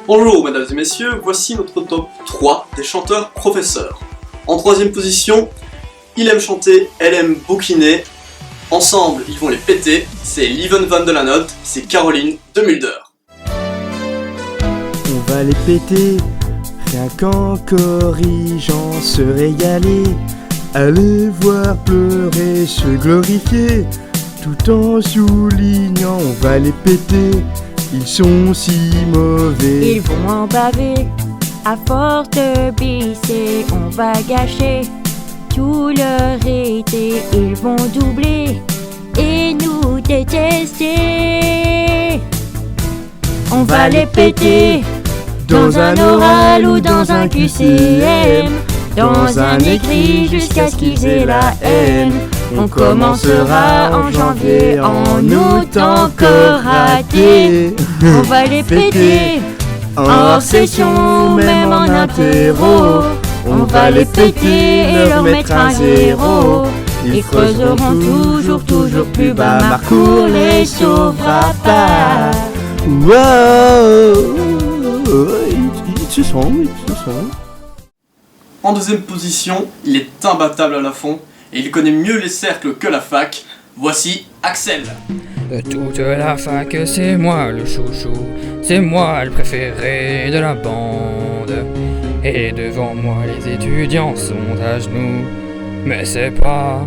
Bonjour mesdames et messieurs, voici notre top 3 des chanteurs professeurs. En troisième position, il aime chanter, elle aime bouquiner. Ensemble, ils vont les péter. C'est Lieven van de la Note, c'est Caroline de Mulder. On va les péter, rien qu'en corrigeant, se régaler. Aller voir pleurer, se glorifier, tout en soulignant, on va les péter. Ils sont si mauvais. Ils vont en baver, à force de bisser, on va gâcher tout leur été. Ils vont doubler et nous détester. On va les péter dans un oral ou dans un QCM, dans un écrit jusqu'à ce qu'ils aient la haine. On commencera en janvier, en août encore raté. On va les péter en hors session, même en interro. On va les péter et leur mettre un zéro. Ils creuseront toujours plus bas. Marcourt les sauvera pas. Wow, ils se sont. En deuxième position, il est imbattable à la fond et il connaît mieux les cercles que la fac. Voici Axel. De toute la fac, c'est moi le chouchou, c'est moi le préféré de la bande. Et devant moi, les étudiants sont à genoux, mais c'est pas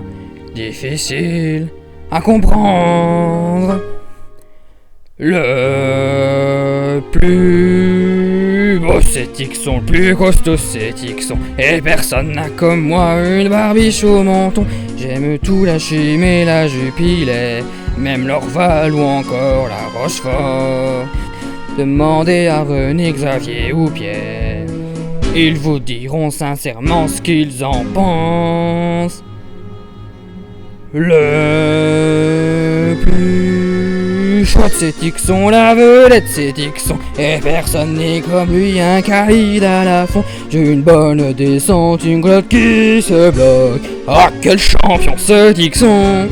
difficile à comprendre. Le plus beau c'est Tixon, le plus costaud c'est Tixon, et personne n'a comme moi une barbiche au menton. J'aime tout la chimie, la Jupiler, même l'Orval ou encore la Rochefort. Demandez à René, Xavier ou Pierre, ils vous diront sincèrement ce qu'ils en pensent. Le plus chouette c'est Tixon, la vedette c'est Tixon, et personne n'est comme lui, un caïd à la fond. J'ai une bonne descente, une glotte qui se bloque. Ah quel champion ce Tixon!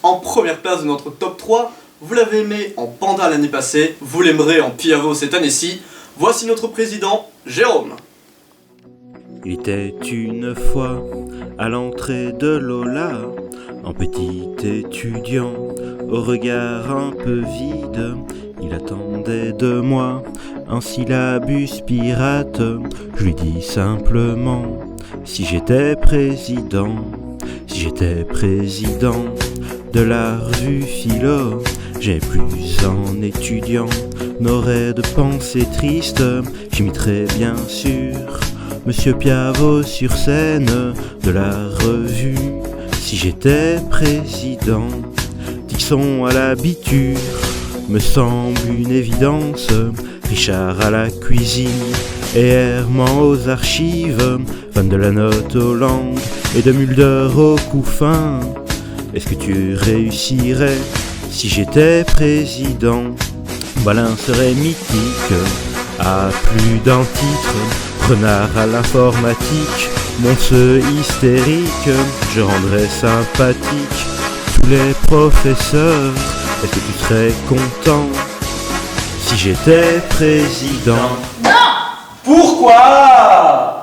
En première place de notre top 3, vous l'avez aimé en Panda l'année passée, vous l'aimerez en Piavo cette année-ci. Voici notre président, Jérôme. Il était une fois à l'entrée de Lola, un petit étudiant au regard un peu vide. Il attendait de moi un syllabus pirate. Je lui dis simplement, si j'étais président de la revue Philo, j'ai plus un étudiant n'aurait de pensée triste. J'imiterais bien sûr Monsieur Piavo sur scène de la revue si j'étais président. Tixon à l'habitude me semble une évidence. Richard à la cuisine et Herman aux archives. Van de la Note aux langues et de Mulder au couffin. Est-ce que tu réussirais si j'étais président? Balin serait mythique à plus d'un titre. Renard à l'informatique, Monceux hystérique, je rendrais sympathique tous les professeurs. Est-ce que tu serais content si j'étais président? Pourquoi?